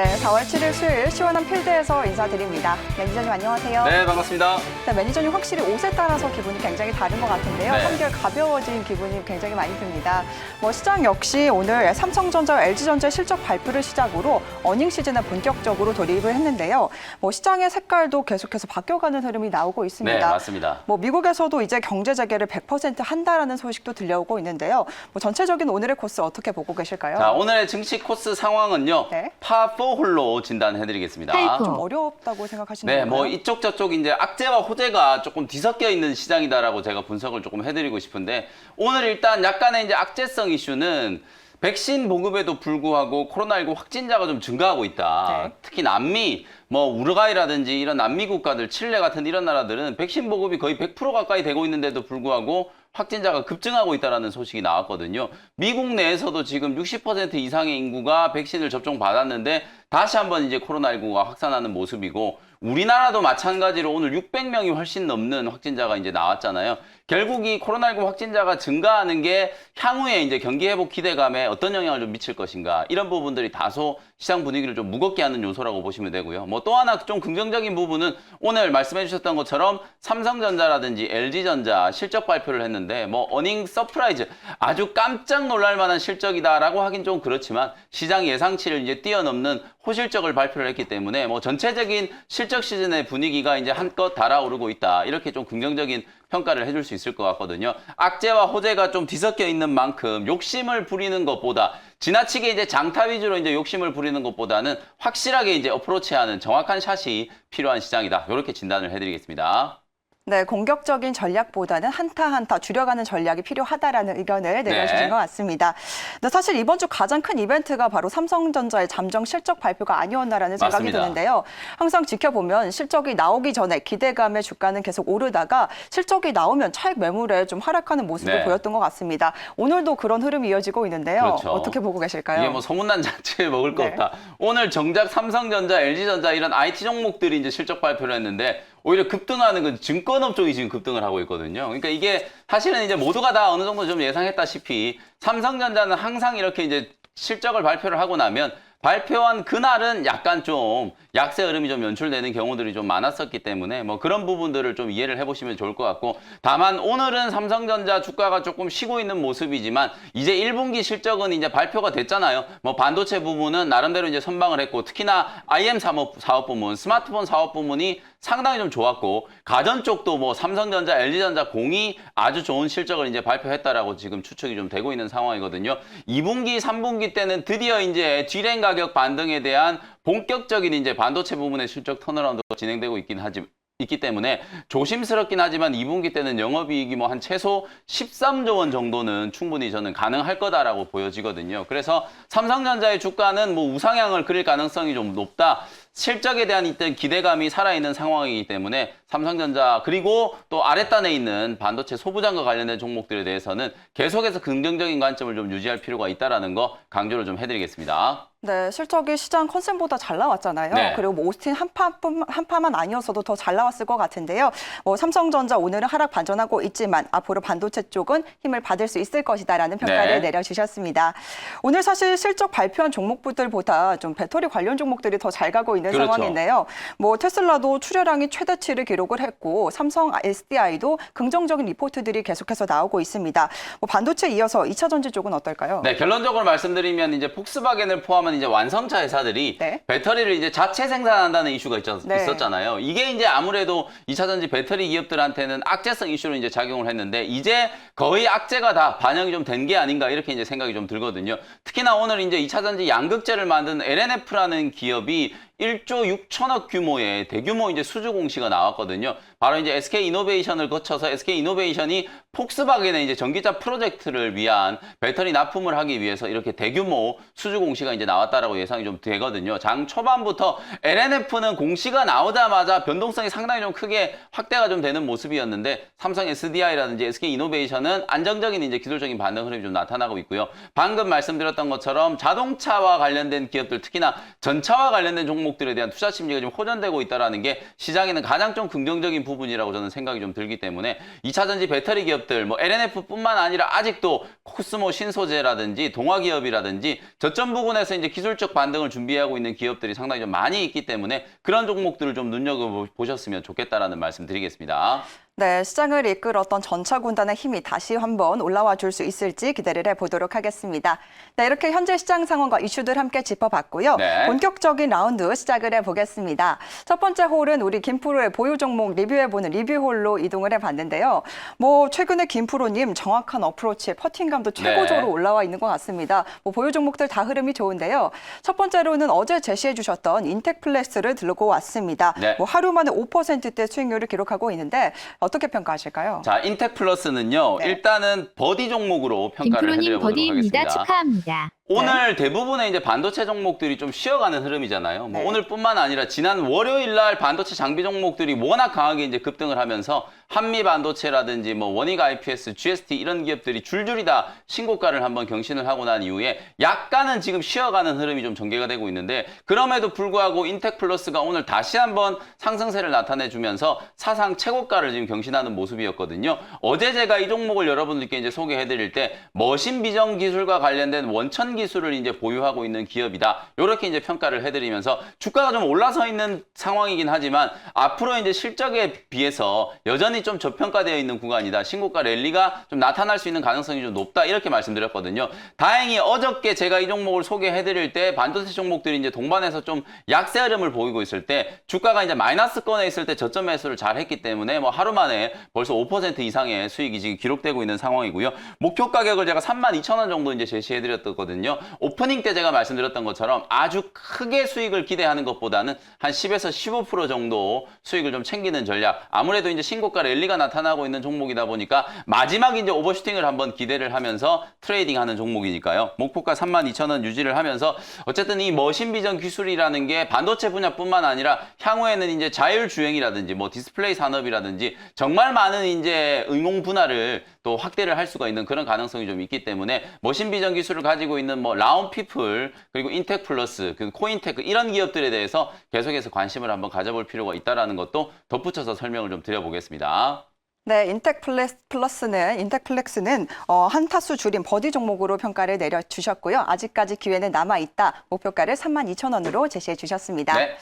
네, 4월 7일 수요일 시원한 필드에서 인사드립니다. 매니저님 안녕하세요. 네, 반갑습니다. 네, 매니저님 확실히 옷에 따라서 기분이 굉장히 다른 것 같은데요. 네. 한결 가벼워진 기분이 굉장히 많이 듭니다. 시장 역시 오늘 삼성전자, LG전자의 실적 발표를 시작으로 어닝 시즌에 본격적으로 돌입을 했는데요. 시장의 색깔도 계속해서 바뀌어가는 흐름이 나오고 있습니다. 네, 맞습니다. 미국에서도 이제 경제 재개를 100% 한다라는 소식도 들려오고 있는데요. 전체적인 오늘의 코스 어떻게 보고 계실까요? 자, 오늘의 증시 코스 상황은요. 네. 파4 홀로 진단해드리겠습니다. 좀 어렵다고 생각하시는 네, 건가요? 이쪽 저쪽 이제 악재와 호재가 조금 뒤섞여 있는 시장이다라고 제가 분석을 조금 해드리고 싶은데 오늘 일단 약간의 이제 악재성 이슈는 백신 보급에도 불구하고 코로나19 확진자가 좀 증가하고 있다. 네. 특히 남미, 우루과이라든지 이런 남미 국가들, 칠레 같은 이런 나라들은 백신 보급이 거의 100% 가까이 되고 있는데도 불구하고 확진자가 급증하고 있다는 소식이 나왔거든요. 미국 내에서도 지금 60% 이상의 인구가 백신을 접종받았는데 다시 한번 이제 코로나19가 확산하는 모습이고 우리나라도 마찬가지로 오늘 600명이 훨씬 넘는 확진자가 이제 나왔잖아요. 결국 이 코로나19 확진자가 증가하는 게 향후에 이제 경기 회복 기대감에 어떤 영향을 좀 미칠 것인가 이런 부분들이 다소 시장 분위기를 좀 무겁게 하는 요소라고 보시면 되고요. 또 하나 좀 긍정적인 부분은 오늘 말씀해 주셨던 것처럼 삼성전자라든지 LG전자 실적 발표를 했는데 어닝 서프라이즈 아주 깜짝 놀랄 만한 실적이다라고 하긴 좀 그렇지만 시장 예상치를 이제 뛰어넘는 호실적을 발표를 했기 때문에 전체적인 실적 시즌의 분위기가 이제 한껏 달아오르고 있다. 이렇게 좀 긍정적인 평가를 해줄 수 있을 것 같거든요. 악재와 호재가 좀 뒤섞여 있는 만큼 욕심을 부리는 것보다 지나치게 이제 장타 위주로 이제 욕심을 부리는 것보다는 확실하게 이제 어프로치하는 정확한 샷이 필요한 시장이다. 이렇게 진단을 해드리겠습니다. 네, 공격적인 전략보다는 한타 한타 줄여가는 전략이 필요하다라는 의견을 내려주신 네. 것 같습니다. 근데 사실 이번 주 가장 큰 이벤트가 바로 삼성전자의 잠정 실적 발표가 아니었나라는 생각이 맞습니다. 드는데요. 항상 지켜보면 실적이 나오기 전에 기대감에 주가는 계속 오르다가 실적이 나오면 차익 매물에 좀 하락하는 모습을 네. 보였던 것 같습니다. 오늘도 그런 흐름이 이어지고 있는데요. 그렇죠. 어떻게 보고 계실까요? 이게 소문난 자체에 먹을 거 네. 없다. 오늘 정작 삼성전자, LG전자 이런 IT 종목들이 이제 실적 발표를 했는데 오히려 급등하는 건 증권업 쪽이 지금 급등을 하고 있거든요. 그러니까 이게 사실은 이제 모두가 다 어느 정도 좀 예상했다시피 삼성전자는 항상 이렇게 이제 실적을 발표를 하고 나면 발표한 그날은 약간 좀 약세 흐름이 좀 연출되는 경우들이 좀 많았었기 때문에 그런 부분들을 좀 이해를 해보시면 좋을 것 같고 다만 오늘은 삼성전자 주가가 조금 쉬고 있는 모습이지만 이제 1분기 실적은 이제 발표가 됐잖아요. 반도체 부분은 나름대로 이제 선방을 했고 특히나 IM 사업 부문, 스마트폰 사업 부문이 상당히 좀 좋았고 가전 쪽도 삼성전자, LG전자 공이 아주 좋은 실적을 이제 발표했다라고 지금 추측이 좀 되고 있는 상황이거든요. 2분기, 3분기 때는 드디어 이제 D램 가격 반등에 대한 본격적인 이제 반도체 부분의 실적 턴어라운드가 진행되고 있기 때문에 조심스럽긴 하지만 2분기 때는 영업이익이 한 최소 13조 원 정도는 충분히 저는 가능할 거다라고 보여지거든요. 그래서 삼성전자의 주가는 우상향을 그릴 가능성이 좀 높다. 실적에 대한 일단 기대감이 살아있는 상황이기 때문에 삼성전자 그리고 또 아랫단에 있는 반도체 소부장과 관련된 종목들에 대해서는 계속해서 긍정적인 관점을 좀 유지할 필요가 있다는 거 강조를 좀 해드리겠습니다. 네, 실적이 시장 컨센보다 잘 나왔잖아요. 네. 그리고 오스틴 한파만 아니었어도 더 잘 나왔을 것 같은데요. 삼성전자 오늘은 하락 반전하고 있지만 앞으로 반도체 쪽은 힘을 받을 수 있을 것이다라는 평가를 네. 내려주셨습니다. 오늘 사실 실적 발표한 종목들보다 좀 배터리 관련 종목들이 더 잘 가고 있는 그렇죠. 상황인데요. 테슬라도 출하량이 최대치를 기록을 했고 삼성 SDI도 긍정적인 리포트들이 계속해서 나오고 있습니다. 반도체 이어서 2차 전지 쪽은 어떨까요? 네, 결론적으로 말씀드리면 이제 폭스바겐을 포함한 이제 완성차 회사들이 네. 배터리를 이제 자체 생산한다는 이슈가 네. 있었잖아요. 이게 이제 아무래도 2차 전지 배터리 기업들한테는 악재성 이슈로 이제 작용을 했는데 이제 거의 악재가 다 반영이 좀 된 게 아닌가 이렇게 이제 생각이 좀 들거든요. 특히나 오늘 이제 2차 전지 양극재를 만든 LNF라는 기업이 1조 6천억 규모의 대규모 이제 수주 공시가 나왔거든요. 바로 이제 SK 이노베이션을 거쳐서 SK 이노베이션이 폭스바겐의 이제 전기차 프로젝트를 위한 배터리 납품을 하기 위해서 이렇게 대규모 수주 공시가 이제 나왔다라고 예상이 좀 되거든요. 장 초반부터 LNF는 공시가 나오자마자 변동성이 상당히 좀 크게 확대가 좀 되는 모습이었는데 삼성 SDI라든지 SK 이노베이션은 안정적인 이제 기술적인 반등 흐름이 좀 나타나고 있고요. 방금 말씀드렸던 것처럼 자동차와 관련된 기업들 특히나 전차와 관련된 종목들에 대한 투자 심리가 좀 호전되고 있다는 게 시장에는 가장 좀 긍정적인 부분이라고 저는 생각이 좀 들기 때문에 2차 전지 배터리 기업들, 뭐 LNF뿐만 아니라 아직도 코스모 신소재라든지 동화기업이라든지 저점 부분에서 이제 기술적 반등을 준비하고 있는 기업들이 상당히 좀 많이 있기 때문에 그런 종목들을 좀 눈여겨보셨으면 좋겠다라는 말씀 드리겠습니다. 네, 시장을 이끌었던 전차 군단의 힘이 다시 한번 올라와 줄 수 있을지 기대를 해보도록 하겠습니다. 네, 이렇게 현재 시장 상황과 이슈들 함께 짚어봤고요. 네. 본격적인 라운드 시작을 해보겠습니다. 첫 번째 홀은 우리 김프로의 보유 종목 리뷰해보는 리뷰홀로 이동을 해봤는데요. 뭐 최근에 김프로님 정확한 어프로치, 퍼팅감도 최고조로 올라와 있는 것 같습니다. 뭐 보유 종목들 다 흐름이 좋은데요. 첫 번째로는 어제 제시해주셨던 인텍플렉스를 들고 왔습니다. 네. 뭐 하루 만에 5%대 수익률을 기록하고 있는데 어떻게 평가하실까요? 자, 인텍플러스는요. 네. 일단은 버디 종목으로 평가를 김프로님 해드려보도록 버디입니다. 하겠습니다. 축하합니다. 오늘 대부분의 이제 반도체 종목들이 좀 쉬어가는 흐름이잖아요. 뭐 네. 오늘뿐만 아니라 지난 월요일 날 반도체 장비 종목들이 워낙 강하게 이제 급등을 하면서 한미 반도체라든지 뭐 원익 IPS, GST 이런 기업들이 줄줄이 다 신고가를 한번 경신을 하고 난 이후에 약간은 지금 쉬어가는 흐름이 좀 전개가 되고 있는데 그럼에도 불구하고 인텍플러스가 오늘 다시 한번 상승세를 나타내주면서 사상 최고가를 지금 경신하는 모습이었거든요. 어제 제가 이 종목을 여러분들께 이제 소개해드릴 때 머신 비전 기술과 관련된 원천 기술을 이제 보유하고 있는 기업이다. 이렇게 이제 평가를 해드리면서 주가가 좀 올라서 있는 상황이긴 하지만 앞으로 이제 실적에 비해서 여전히 좀 저평가되어 있는 구간이다. 신고가 랠리가 좀 나타날 수 있는 가능성이 좀 높다. 이렇게 말씀드렸거든요. 다행히 어저께 제가 이 종목을 소개해드릴 때 반도체 종목들이 이제 동반해서 좀 약세 흐름을 보이고 있을 때 주가가 이제 마이너스권에 있을 때 저점 매수를 잘 했기 때문에 뭐 하루 만에 벌써 5% 이상의 수익이 지금 기록되고 있는 상황이고요. 목표 가격을 제가 32,000원 정도 이제 제시해드렸거든요. 오프닝 때 제가 말씀드렸던 것처럼 아주 크게 수익을 기대하는 것보다는 한 10에서 15% 정도 수익을 좀 챙기는 전략. 아무래도 이제 신고가 랠리가 나타나고 있는 종목이다 보니까 마지막 이제 오버슈팅을 한번 기대를 하면서 트레이딩하는 종목이니까요. 목표가 32,000원 유지를 하면서 어쨌든 이 머신 비전 기술이라는 게 반도체 분야뿐만 아니라 향후에는 이제 자율주행이라든지 뭐 디스플레이 산업이라든지 정말 많은 이제 응용 분야를 또 확대를 할 수가 있는 그런 가능성이 좀 있기 때문에 머신 비전 기술을 가지고 있는 뭐 라운피플 그리고 인텍플러스 그 코인테크 이런 기업들에 대해서 계속해서 관심을 한번 가져볼 필요가 있다라는 것도 덧붙여서 설명을 좀 드려보겠습니다. 네, 인텍플렉스는 한타수 줄인 버디 종목으로 평가를 내려주셨고요. 아직까지 기회는 남아있다. 목표가를 32,000원으로 제시해 주셨습니다. 네.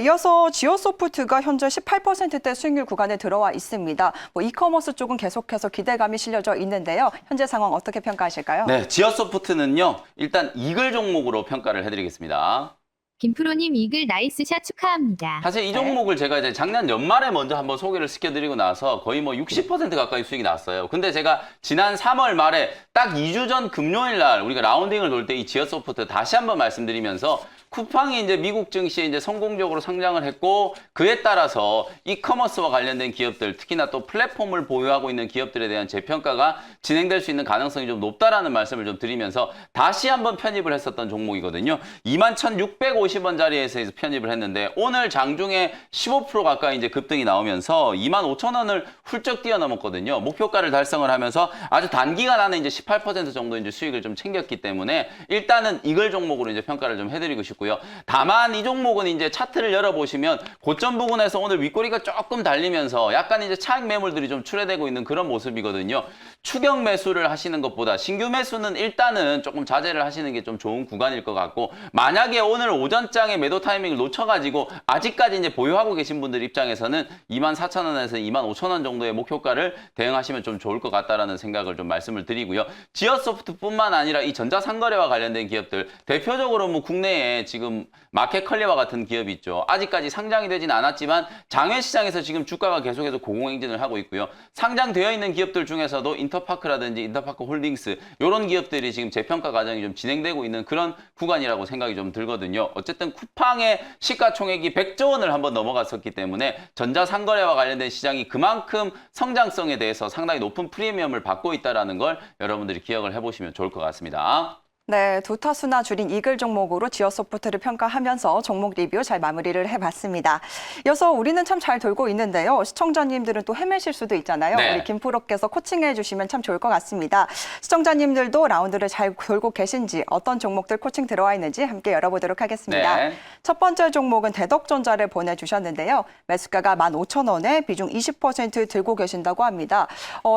이어서 지오소프트가 현재 18%대 수익률 구간에 들어와 있습니다. 뭐 이커머스 쪽은 계속해서 기대감이 실려져 있는데요. 현재 상황 어떻게 평가하실까요? 네, 지어소프트는요. 일단 이글 종목으로 평가를 해드리겠습니다. 김프로님 이글 나이스샷 축하합니다. 사실 이 종목을 제가 이제 작년 연말에 먼저 한번 소개를 시켜드리고 나서 거의 뭐 60% 가까이 수익이 났어요. 근데 제가 지난 3월 말에 딱 2주 전 금요일 날 우리가 라운딩을 돌 때 이 지어소프트 다시 한번 말씀드리면서 쿠팡이 이제 미국 증시에 이제 성공적으로 상장을 했고 그에 따라서 이커머스와 관련된 기업들 특히나 또 플랫폼을 보유하고 있는 기업들에 대한 재평가가 진행될 수 있는 가능성이 좀 높다라는 말씀을 좀 드리면서 다시 한번 편입을 했었던 종목이거든요. 21,650원 자리에서 편입을 했는데 오늘 장중에 15% 가까이 이제 급등이 나오면서 25,000원을 훌쩍 뛰어넘었거든요. 목표가를 달성을 하면서 아주 단기간 안에 이제 18% 정도 이제 수익을 좀 챙겼기 때문에 일단은 이걸 종목으로 이제 평가를 좀 해드리고 싶고요. 다만 이 종목은 이제 차트를 열어보시면 고점 부분에서 오늘 윗꼬리가 조금 달리면서 약간 이제 차익 매물들이 좀 출회되고 있는 그런 모습이거든요. 추격 매수를 하시는 것보다 신규 매수는 일단은 조금 자제를 하시는 게 좀 좋은 구간일 것 같고 만약에 오늘 오전장에 매도 타이밍을 놓쳐가지고 아직까지 이제 보유하고 계신 분들 입장에서는 24,000원에서 25,000원 정도의 목표가를 대응하시면 좀 좋을 것 같다라는 생각을 좀 말씀을 드리고요. 지어소프트뿐만 아니라 이 전자상거래와 관련된 기업들 대표적으로 뭐 국내에 지금 마켓컬리와 같은 기업이 있죠. 아직까지 상장이 되진 않았지만 장외시장에서 지금 주가가 계속해서 고공행진을 하고 있고요. 상장되어 있는 기업들 중에서도 인터파크라든지 인터파크 홀딩스 이런 기업들이 지금 재평가 과정이 좀 진행되고 있는 그런 구간이라고 생각이 좀 들거든요. 어쨌든 쿠팡의 시가총액이 100조 원을 한번 넘어갔었기 때문에 전자상거래와 관련된 시장이 그만큼 성장성에 대해서 상당히 높은 프리미엄을 받고 있다는 걸 여러분들이 기억을 해보시면 좋을 것 같습니다. 네, 두 타수나 줄인 이글 종목으로 지어소프트를 평가하면서 종목 리뷰 잘 마무리를 해봤습니다. 이어서 우리는 참 잘 돌고 있는데요. 시청자님들은 또 헤매실 수도 있잖아요. 네. 우리 김프로께서 코칭해 주시면 참 좋을 것 같습니다. 시청자님들도 라운드를 잘 돌고 계신지 어떤 종목들 코칭 들어와 있는지 함께 열어보도록 하겠습니다. 네. 첫 번째 종목은 대덕전자를 보내주셨는데요. 매수가가 15,000원에 비중 20% 들고 계신다고 합니다.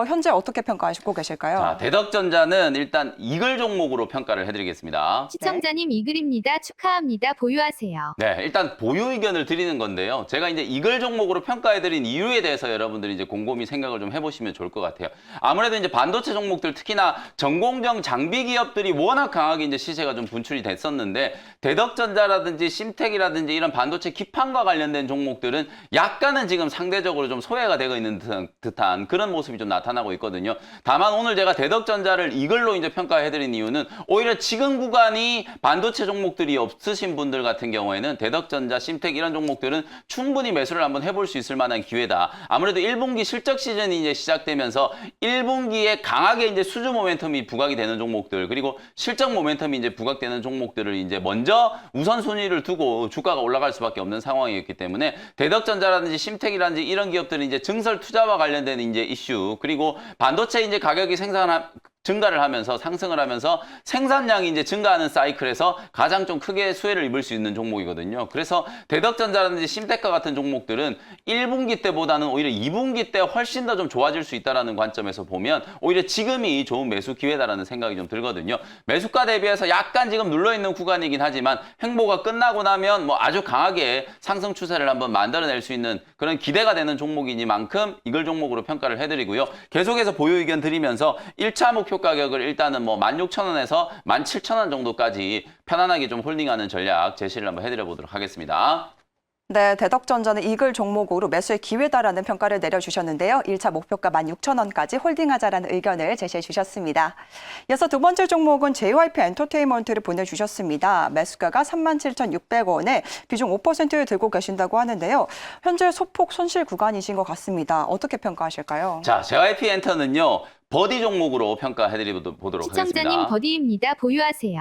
현재 어떻게 평가하시고 계실까요? 자, 대덕전자는 일단 이글 종목으로 평가를 해드리겠습니다. 시청자님 이글입니다. 축하합니다. 보유하세요. 네, 일단 보유 의견을 드리는 건데요. 제가 이제 이글 종목으로 평가해드린 이유에 대해서 여러분들이 이제 곰곰이 생각을 좀 해보시면 좋을 것 같아요. 아무래도 이제 반도체 종목들 특히나 전공정 장비 기업들이 워낙 강하게 이제 시세가 좀 분출이 됐었는데 대덕전자라든지 심텍이라든지 이런 반도체 기판과 관련된 종목들은 약간은 지금 상대적으로 좀 소외가 되고 있는 듯한 그런 모습이 좀 나타나고 있거든요. 다만 오늘 제가 대덕전자를 이글로 이제 평가해드린 이유는 오히려 지금 구간이 반도체 종목들이 없으신 분들 같은 경우에는 대덕전자, 심텍 이런 종목들은 충분히 매수를 한번 해볼 수 있을 만한 기회다. 아무래도 1분기 실적 시즌이 이제 시작되면서 1분기에 강하게 이제 수주 모멘텀이 부각이 되는 종목들 그리고 실적 모멘텀이 이제 부각되는 종목들을 이제 먼저 우선순위를 두고 주가가 올라갈 수밖에 없는 상황이었기 때문에 대덕전자라든지 심텍이라든지 이런 기업들은 이제 증설 투자와 관련된 이제 이슈 그리고 반도체 이제 가격이 증가를 하면서 상승을 하면서 생산량이 이제 증가하는 사이클에서 가장 좀 크게 수혜를 입을 수 있는 종목이거든요. 그래서 대덕전자라든지 심텍과 같은 종목들은 1분기 때보다는 오히려 2분기 때 훨씬 더 좀 좋아질 수 있다는 관점에서 보면 오히려 지금이 좋은 매수 기회다라는 생각이 좀 들거든요. 매수가 대비해서 약간 지금 눌러있는 구간이긴 하지만 횡보가 끝나고 나면 뭐 아주 강하게 상승 추세를 한번 만들어낼 수 있는 그런 기대가 되는 종목이니만큼 이걸 종목으로 평가를 해드리고요. 계속해서 보유 의견 드리면서 1차 목표 가격을 일단은 뭐 16,000원에서 17,000원 정도까지 편안하게 좀 홀딩하는 전략 제시를 한번 해드려 보도록 하겠습니다. 네, 대덕전자는 이글 종목으로 매수의 기회다라는 평가를 내려주셨는데요. 1차 목표가 16,000원까지 홀딩하자라는 의견을 제시해 주셨습니다. 이어서 두 번째 종목은 JYP 엔터테인먼트를 보내주셨습니다. 매수가가 37,600원에 비중 5% 들고 계신다고 하는데요. 현재 소폭 손실 구간이신 것 같습니다. 어떻게 평가하실까요? 자, JYP 엔터는요. 버디 종목으로 평가해드리도록 하겠습니다. 시청자님 버디입니다. 보유하세요.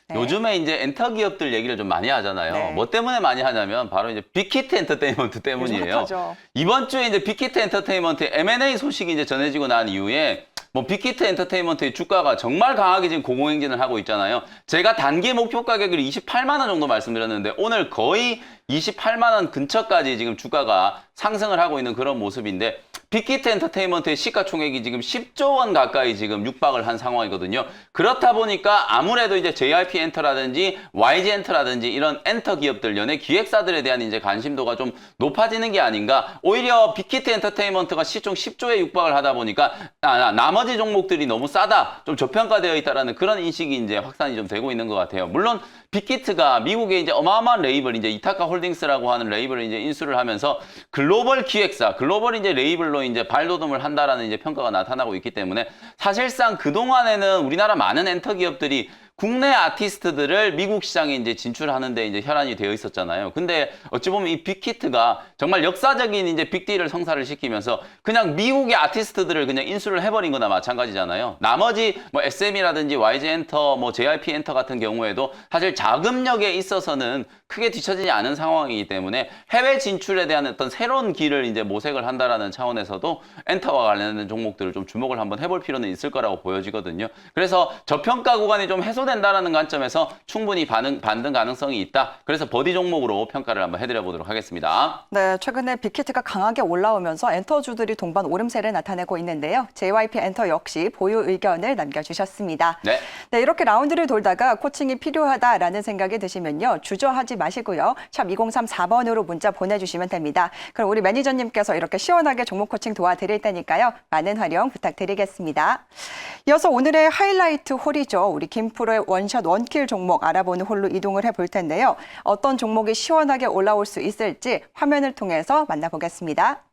네. 요즘에 이제 엔터 기업들 얘기를 좀 많이 하잖아요. 네. 뭐 때문에 많이 하냐면 바로 이제 빅히트 엔터테인먼트 때문이에요. 핫하죠. 이번 주에 이제 빅히트 엔터테인먼트 M&A 소식이 이제 전해지고 난 이후에 뭐 빅히트 엔터테인먼트의 주가가 정말 강하게 지금 고공행진을 하고 있잖아요. 제가 단기 목표 가격을 28만 원 정도 말씀드렸는데 오늘 거의 28만 원 근처까지 지금 주가가 상승을 하고 있는 그런 모습인데 빅히트 엔터테인먼트의 시가총액이 지금 10조 원 가까이 지금 육박을 한 상황이거든요. 그렇다 보니까 아무래도 이제 JYP 엔터라든지 YG 엔터라든지 이런 엔터 기업들 연예 기획사들에 대한 이제 관심도가 좀 높아지는 게 아닌가. 오히려 빅히트 엔터테인먼트가 시총 10조에 육박을 하다 보니까 나머지 종목들이 너무 싸다, 좀 저평가되어 있다라는 그런 인식이 이제 확산이 좀 되고 있는 것 같아요. 물론 빅히트가 미국의 이제 어마어마한 레이블 이제 이타카 홀딩스라고 하는 레이블을 이제 인수를 하면서 글로벌 기획사, 글로벌 이제 레이블로 이제 발돋움을 한다라는 이제 평가가 나타나고 있기 때문에 사실상 그동안에는 우리나라 많은 엔터 기업들이 국내 아티스트들을 미국 시장에 이제 진출하는데 이제 혈안이 되어 있었잖아요. 근데 어찌 보면 이 빅히트가 정말 역사적인 이제 빅딜을 성사를 시키면서 그냥 미국의 아티스트들을 그냥 인수를 해버린 거나 마찬가지잖아요. 나머지 뭐 SM이라든지 YG 엔터, 뭐 JYP 엔터 같은 경우에도 사실 자금력에 있어서는 크게 뒤처지지 않은 상황이기 때문에 해외 진출에 대한 어떤 새로운 길을 이제 모색을 한다라는 차원에서도 엔터와 관련된 종목들을 좀 주목을 한번 해볼 필요는 있을 거라고 보여지거든요. 그래서 저평가 구간이 좀 해소된다라는 관점에서 충분히 반등 가능성이 있다. 그래서 버디 종목으로 평가를 한번 해드려 보도록 하겠습니다. 네, 최근에 빅히트가 강하게 올라오면서 엔터주들이 동반 오름세를 나타내고 있는데요. JYP 엔터 역시 보유 의견을 남겨주셨습니다. 네. 네, 이렇게 라운드를 돌다가 코칭이 필요하다라는 생각이 드시면요. 주저하지 마시고요. 샵 2034번으로 문자 보내주시면 됩니다. 그럼 우리 매니저님께서 이렇게 시원하게 종목 코칭 도와드릴 테니까요. 많은 활용 부탁드리겠습니다. 이어서 오늘의 하이라이트 홀이죠. 우리 김프로의 원샷 원킬 종목 알아보는 홀로 이동을 해볼 텐데요. 어떤 종목이 시원하게 올라올 수 있을지 화면을 통해서 만나보겠습니다.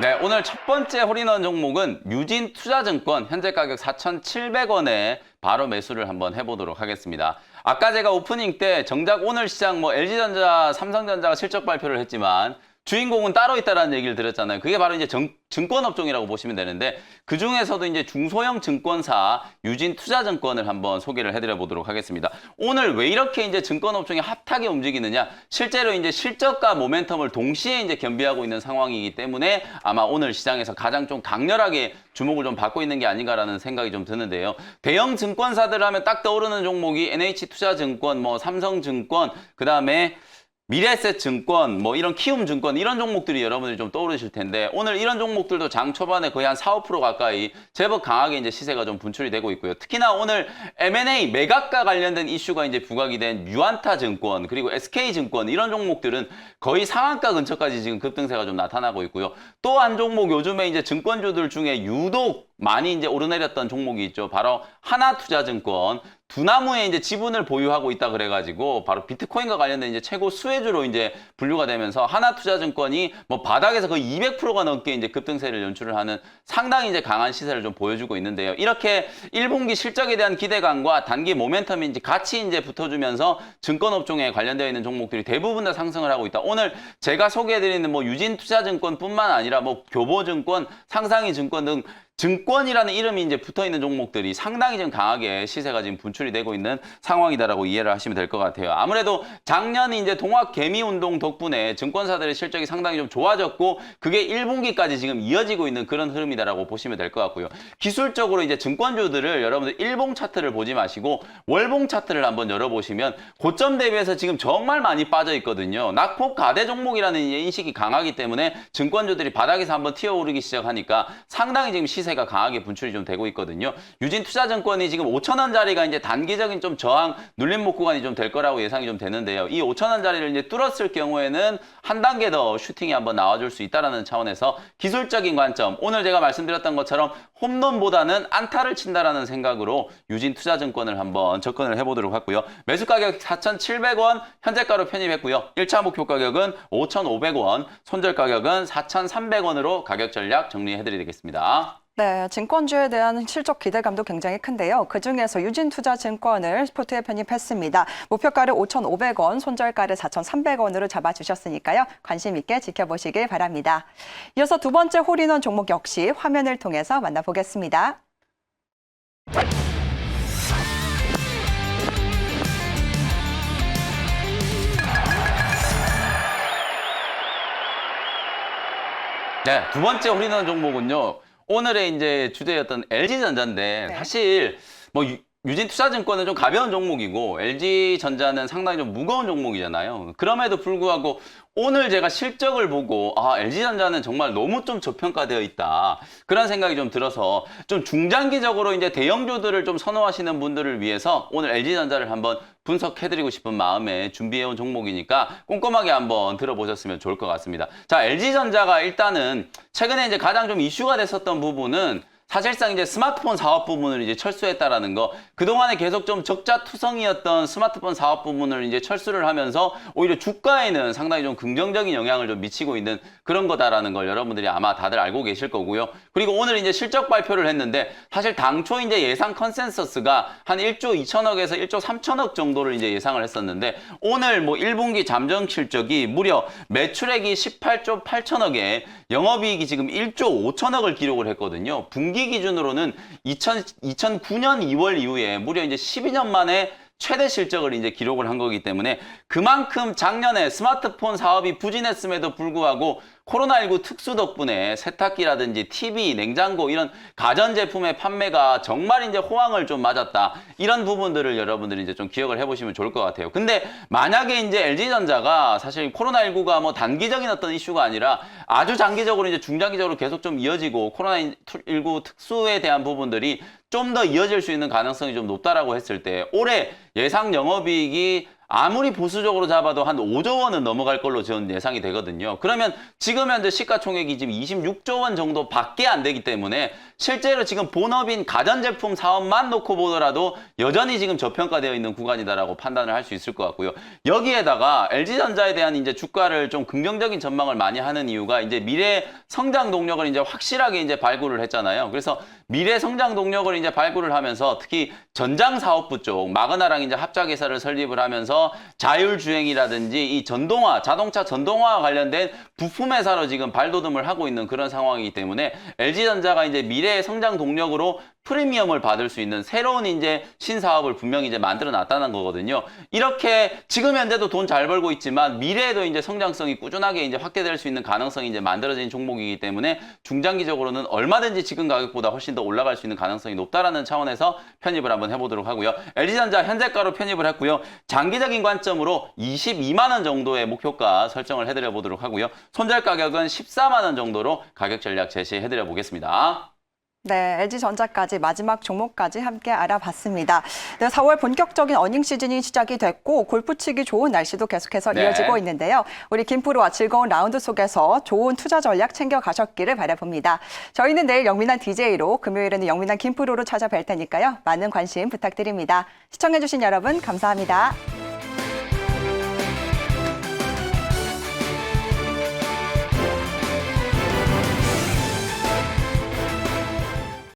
네, 오늘 첫 번째 홀인원 종목은 유진투자증권 현재 가격 4,700원에 바로 매수를 한번 해보도록 하겠습니다. 아까 제가 오프닝 때 정작 오늘 시장 뭐 LG전자, 삼성전자가 실적 발표를 했지만 주인공은 따로 있다라는 얘기를 드렸잖아요. 그게 바로 이제 증권업종이라고 보시면 되는데 그 중에서도 이제 중소형 증권사 유진투자증권을 한번 소개를 해드려 보도록 하겠습니다. 오늘 왜 이렇게 이제 증권업종이 핫하게 움직이느냐? 실제로 이제 실적과 모멘텀을 동시에 이제 겸비하고 있는 상황이기 때문에 아마 오늘 시장에서 가장 좀 강렬하게 주목을 좀 받고 있는 게 아닌가라는 생각이 좀 드는데요. 대형 증권사들 하면 딱 떠오르는 종목이 NH투자증권, 뭐 삼성증권, 그다음에 미래에셋증권, 뭐 이런 키움증권 이런 종목들이 여러분들이 좀 떠오르실 텐데 오늘 이런 종목들도 장 초반에 거의 한 4~5% 가까이 제법 강하게 이제 시세가 좀 분출이 되고 있고요. 특히나 오늘 M&A 매각과 관련된 이슈가 이제 부각이 된 유안타증권 그리고 SK증권 이런 종목들은 거의 상한가 근처까지 지금 급등세가 좀 나타나고 있고요. 또 한 종목 요즘에 이제 증권주들 중에 유독 많이 이제 오르내렸던 종목이 있죠. 바로 하나투자증권. 두나무에 이제 지분을 보유하고 있다 그래가지고 바로 비트코인과 관련된 이제 최고 수혜주로 이제 분류가 되면서 하나투자증권이 뭐 바닥에서 거의 200%가 넘게 이제 급등세를 연출을 하는 상당히 이제 강한 시세를 좀 보여주고 있는데요. 이렇게 1분기 실적에 대한 기대감과 단기 모멘텀이 이제 같이 이제 붙어주면서 증권업종에 관련되어 있는 종목들이 대부분 다 상승을 하고 있다. 오늘 제가 소개해드리는 뭐 유진투자증권뿐만 아니라 뭐 교보증권, 상상이증권 등 증권이라는 이름이 이제 붙어 있는 종목들이 상당히 좀 강하게 시세가 지금 분출이 되고 있는 상황이다라고 이해를 하시면 될 것 같아요. 아무래도 작년 이제 동학 개미 운동 덕분에 증권사들의 실적이 상당히 좀 좋아졌고 그게 1분기까지 지금 이어지고 있는 그런 흐름이다라고 보시면 될 것 같고요. 기술적으로 이제 증권주들을 여러분들 일봉 차트를 보지 마시고 월봉 차트를 한번 열어보시면 고점 대비해서 지금 정말 많이 빠져 있거든요. 낙폭 가대 종목이라는 인식이 강하기 때문에 증권주들이 바닥에서 한번 튀어오르기 시작하니까 상당히 지금 시세가 강하게 분출이 좀 되고 있거든요. 유진투자증권이 지금 5,000원짜리가 이제 단기적인 좀 저항 눌림목 구간이 좀 될 거라고 예상이 좀 되는데요. 이 5,000원짜리를 이제 뚫었을 경우에는 한 단계 더 슈팅이 한번 나와줄 수 있다라는 차원에서 기술적인 관점, 오늘 제가 말씀드렸던 것처럼 홈런보다는 안타를 친다라는 생각으로 유진투자증권을 한번 접근을 해보도록 하고요. 매수 가격 4,700원 현재가로 편입했고요. 1차 목표 가격은 5,500원, 손절 가격은 4,300원으로 가격 전략 정리해드리겠습니다. 네, 증권주에 대한 실적 기대감도 굉장히 큰데요. 그중에서 유진투자증권을 포트에 편입했습니다. 목표가를 5,500원, 손절가를 4,300원으로 잡아주셨으니까요. 관심 있게 지켜보시길 바랍니다. 이어서 두 번째 홀인원 종목 역시 화면을 통해서 만나보겠습니다. 네, 두 번째 홀인원 종목은요. 오늘의 이제 주제였던 LG전자인데 네. 사실 뭐 유진투자증권은 좀 가벼운 종목이고 LG전자는 상당히 좀 무거운 종목이잖아요. 그럼에도 불구하고 오늘 제가 실적을 보고 LG전자는 정말 너무 좀 저평가되어 있다. 그런 생각이 좀 들어서 좀 중장기적으로 이제 대형주들을 좀 선호하시는 분들을 위해서 오늘 LG전자를 한번 분석해드리고 싶은 마음에 준비해온 종목이니까 꼼꼼하게 한번 들어보셨으면 좋을 것 같습니다. 자, LG전자가 일단은 최근에 이제 가장 좀 이슈가 됐었던 부분은 사실상 이제 스마트폰 사업 부문을 이제 철수했다라는 거, 그동안에 계속 좀 적자투성이었던 스마트폰 사업 부문을 이제 철수를 하면서 오히려 주가에는 상당히 좀 긍정적인 영향을 좀 미치고 있는 그런 거다라는 걸 여러분들이 아마 다들 알고 계실 거고요. 그리고 오늘 이제 실적 발표를 했는데 사실 당초 이제 예상 컨센서스가 한 1조 2천억에서 1조 3천억 정도를 이제 예상을 했었는데 오늘 뭐 1분기 잠정 실적이 무려 매출액이 18조 8천억에 영업이익이 지금 1조 5천억을 기록을 했거든요. 분기 기준으로는 2009년 2월 이후에 무려 이제 12년 만에 최대 실적을 이제 기록을 한 거기 때문에 그만큼 작년에 스마트폰 사업이 부진했음에도 불구하고 코로나19 특수 덕분에 세탁기라든지 TV, 냉장고 이런 가전제품의 판매가 정말 이제 호황을 좀 맞았다. 이런 부분들을 여러분들이 이제 좀 기억을 해보시면 좋을 것 같아요. 근데 만약에 이제 LG전자가 사실 코로나19가 뭐 단기적인 어떤 이슈가 아니라 아주 장기적으로 이제 중장기적으로 계속 좀 이어지고 코로나19 특수에 대한 부분들이 좀 더 이어질 수 있는 가능성이 좀 높다라고 했을 때 올해 예상 영업이익이 아무리 보수적으로 잡아도 한 5조 원은 넘어갈 걸로 지금 예상이 되거든요. 그러면 지금 현재 시가총액이 지금 26조 원 정도밖에 안 되기 때문에 실제로 지금 본업인 가전제품 사업만 놓고 보더라도 여전히 지금 저평가되어 있는 구간이다라고 판단을 할 수 있을 것 같고요. 여기에다가 LG전자에 대한 이제 주가를 좀 긍정적인 전망을 많이 하는 이유가 이제 미래 성장 동력을 이제 확실하게 이제 발굴을 했잖아요. 그래서 미래 성장 동력을 이제 발굴을 하면서 특히 전장 사업부 쪽 마그나랑 이제 합작 회사를 설립을 하면서 자율주행이라든지 이 전동화, 자동차 전동화와 관련된 부품 회사로 지금 발돋움을 하고 있는 그런 상황이기 때문에 LG전자가 이제 미래의 성장 동력으로 프리미엄을 받을 수 있는 새로운 이제 신사업을 분명히 이제 만들어 놨다는 거거든요. 이렇게 지금 현재도 돈 잘 벌고 있지만 미래에도 이제 성장성이 꾸준하게 이제 확대될 수 있는 가능성이 이제 만들어진 종목이기 때문에 중장기적으로는 얼마든지 지금 가격보다 훨씬 더 올라갈 수 있는 가능성이 높다라는 차원에서 편입을 한번 해보도록 하고요. LG전자 현재가로 편입을 했고요. 장기적인 관점으로 22만 원 정도의 목표가 설정을 해드려 보도록 하고요. 손절 가격은 14만 원 정도로 가격 전략 제시해드려 보겠습니다. 네, LG전자까지 마지막 종목까지 함께 알아봤습니다. 네, 4월 본격적인 어닝 시즌이 시작이 됐고 골프 치기 좋은 날씨도 계속해서 네. 이어지고 있는데요. 우리 김프로와 즐거운 라운드 속에서 좋은 투자 전략 챙겨가셨기를 바라봅니다. 저희는 내일 영민한 DJ로 금요일에는 영민한 김프로로 찾아뵐 테니까요. 많은 관심 부탁드립니다. 시청해주신 여러분 감사합니다.